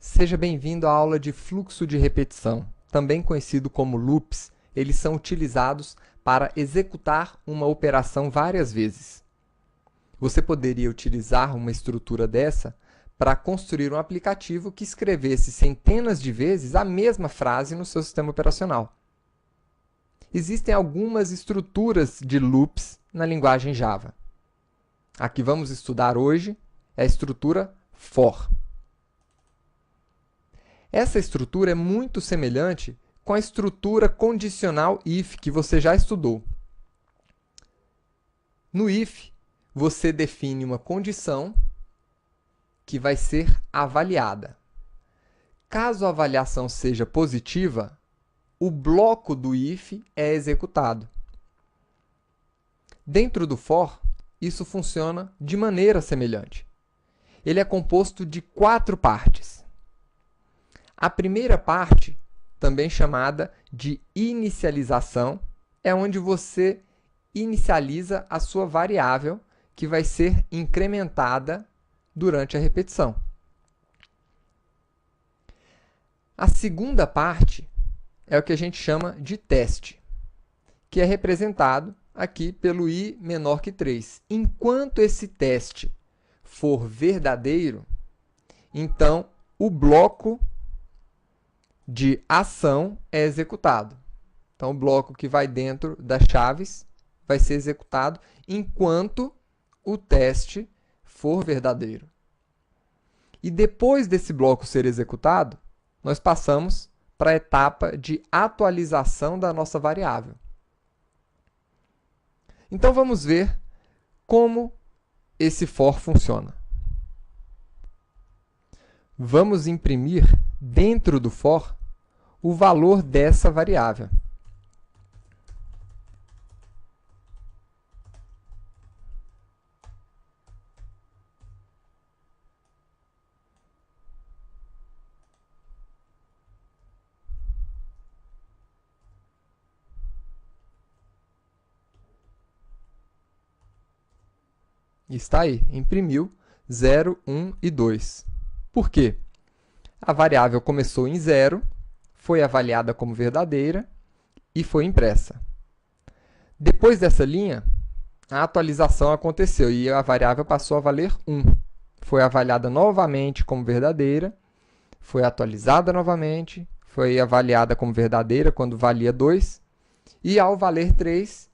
Seja bem-vindo à aula de fluxo de repetição, também conhecido como loops. Eles são utilizados para executar uma operação várias vezes. Você poderia utilizar uma estrutura dessa para construir um aplicativo que escrevesse centenas de vezes a mesma frase no seu sistema operacional. Existem algumas estruturas de loops na linguagem Java. A que vamos estudar hoje é a estrutura for. Essa estrutura é muito semelhante com a estrutura condicional if, que você já estudou. No if, você define uma condição que vai ser avaliada. Caso a avaliação seja positiva, o bloco do if é executado. Dentro do for, isso funciona de maneira semelhante. Ele é composto de 4 partes. A primeira parte, também chamada de inicialização, é onde você inicializa a sua variável que vai ser incrementada durante a repetição. A segunda parte é o que a gente chama de teste, que é representado aqui pelo i menor que 3. Enquanto esse teste for verdadeiro, então o bloco de ação é executado. Então, o bloco que vai dentro das chaves vai ser executado enquanto o teste for verdadeiro. E depois desse bloco ser executado, nós passamos para a etapa de atualização da nossa variável. Então, vamos ver como esse for funciona. Vamos imprimir dentro do for o valor dessa variável. Está aí, imprimiu 0, 1 e 2. Por quê? A variável começou em 0, foi avaliada como verdadeira e foi impressa. Depois dessa linha, a atualização aconteceu e a variável passou a valer 1. Foi avaliada novamente como verdadeira, foi atualizada novamente, foi avaliada como verdadeira quando valia 2, e ao valer 3,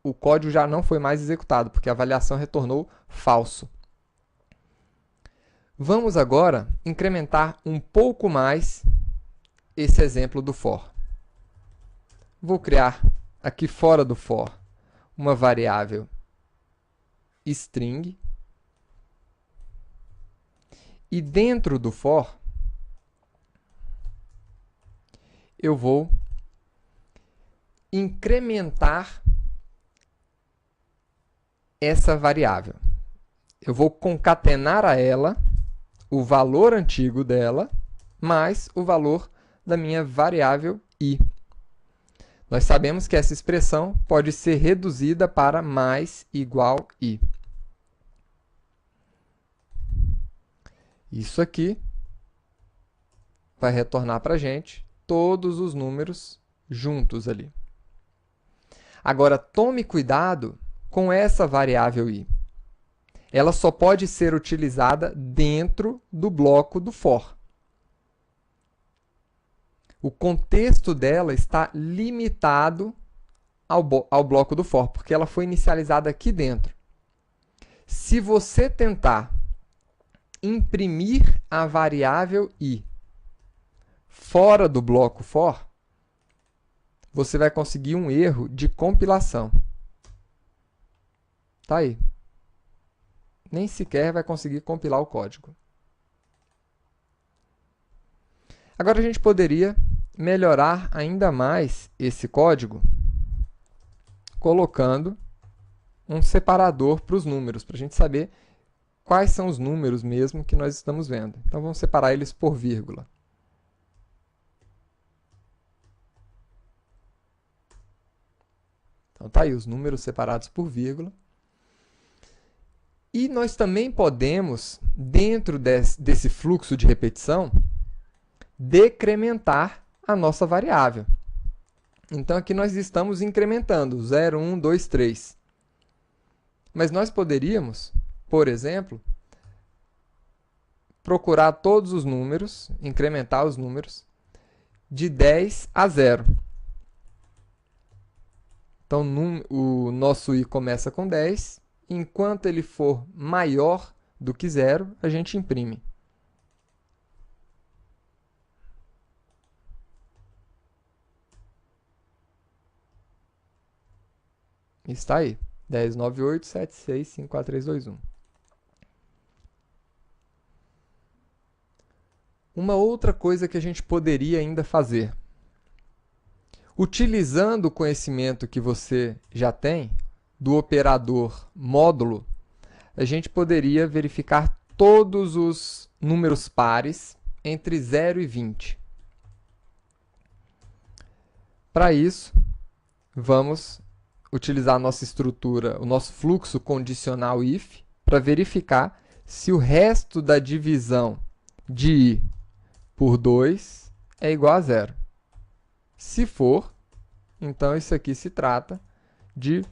o código já não foi mais executado, porque a avaliação retornou falso. Vamos agora incrementar um pouco mais esse exemplo do for. Vou criar aqui fora do for uma variável string. E dentro do for, eu vou incrementar essa variável. Eu vou concatenar a ela o valor antigo dela mais o valor da minha variável i. Nós sabemos que essa expressão pode ser reduzida para mais igual i. Isso aqui vai retornar para a gente todos os números juntos ali. Agora, tome cuidado com essa variável i. Ela só pode ser utilizada dentro do bloco do for. O contexto dela está limitado ao bloco do for, porque ela foi inicializada aqui dentro. Se você tentar imprimir a variável i fora do bloco for, você vai conseguir um erro de compilação. Tá aí. Nem sequer vai conseguir compilar o código. Agora, a gente poderia melhorar ainda mais esse código colocando um separador para os números, para a gente saber quais são os números mesmo que nós estamos vendo. Então, vamos separar eles por vírgula. Então, tá aí os números separados por vírgula. E nós também podemos, dentro desse fluxo de repetição, decrementar a nossa variável. Então, aqui nós estamos incrementando 0, 1, 2, 3. Mas nós poderíamos, por exemplo, procurar todos os números, incrementar os números, de 10 a 0. Então, o nosso i começa com 10. Enquanto ele for maior do que 0, a gente imprime. Está aí. 10, 9, 8, 7, 6, 5, 4, 3, 2, 1. Uma outra coisa que a gente poderia ainda fazer. Utilizando o conhecimento que você já tem do operador módulo, a gente poderia verificar todos os números pares entre 0 e 20. Para isso, vamos utilizar a nossa estrutura, o nosso fluxo condicional if, para verificar se o resto da divisão de i por 2 é igual a 0. Se for, então isso aqui se trata de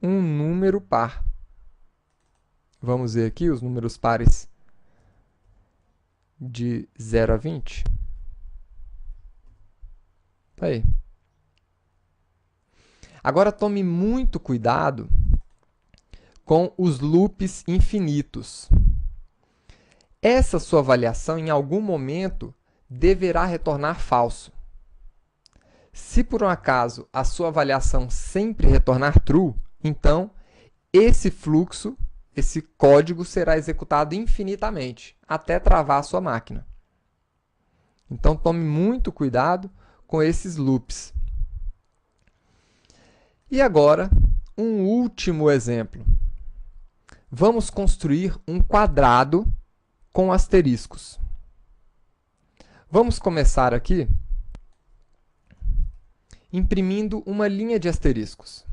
um número par. Vamos ver aqui os números pares de 0 a 20. Tá aí. Agora tome muito cuidado com os loops infinitos. Essa sua avaliação, em algum momento, deverá retornar falso. Se por um acaso a sua avaliação sempre retornar true, então esse fluxo, esse código será executado infinitamente, até travar a sua máquina. Então tome muito cuidado com esses loops. E agora, um último exemplo. Vamos construir um quadrado com asteriscos. Vamos começar aqui imprimindo uma linha de asteriscos.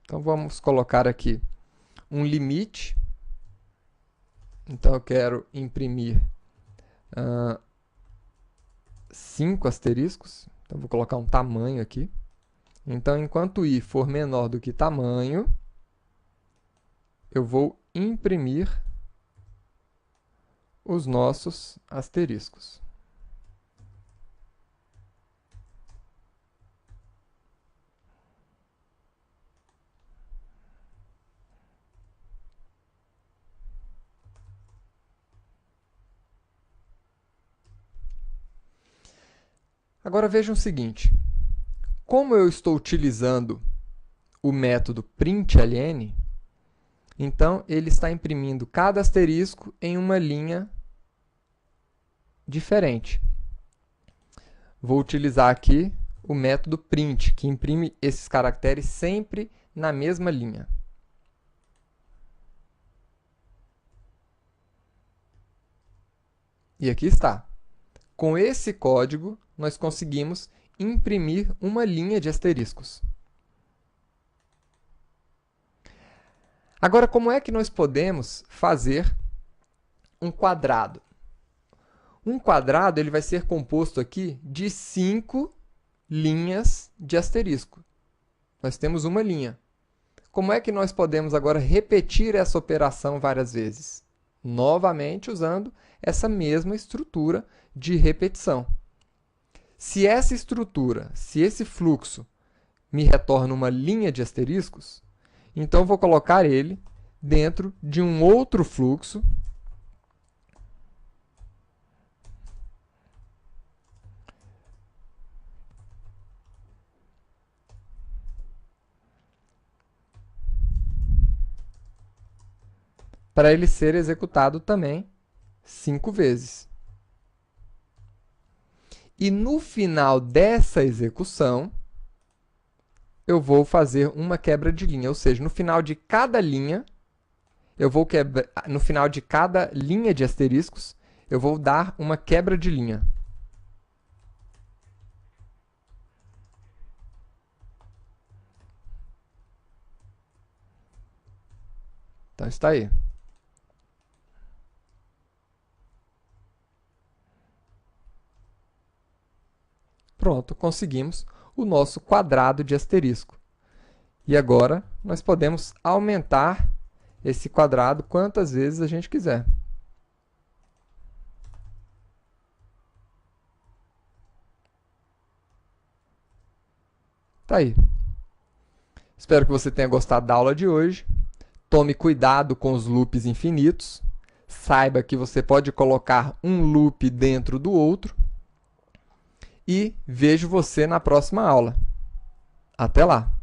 Então, vamos colocar aqui um limite. Então, eu quero imprimir 5 asteriscos. Então, vou colocar um tamanho aqui. Então, enquanto i for menor do que tamanho, eu vou imprimir os nossos asteriscos. Agora vejam o seguinte, como eu estou utilizando o método println, então ele está imprimindo cada asterisco em uma linha diferente. Vou utilizar aqui o método print, que imprime esses caracteres sempre na mesma linha. E aqui está. Com esse código, nós conseguimos imprimir uma linha de asteriscos. Agora, como é que nós podemos fazer um quadrado? Um quadrado ele vai ser composto aqui de 5 linhas de asterisco. Nós temos uma linha. Como é que nós podemos agora repetir essa operação várias vezes? Novamente usando essa mesma estrutura de repetição. Se essa estrutura, se esse fluxo me retorna uma linha de asteriscos, então eu vou colocar ele dentro de um outro fluxo para ele ser executado também 5 vezes. E no final dessa execução, eu vou fazer uma quebra de linha, ou seja, no final de cada linha, no final de cada linha de asteriscos, eu vou dar uma quebra de linha. Então, está aí. Pronto, conseguimos o nosso quadrado de asterisco. E agora, nós podemos aumentar esse quadrado quantas vezes a gente quiser. Tá aí. Espero que você tenha gostado da aula de hoje. Tome cuidado com os loops infinitos. Saiba que você pode colocar um loop dentro do outro. E vejo você na próxima aula. Até lá!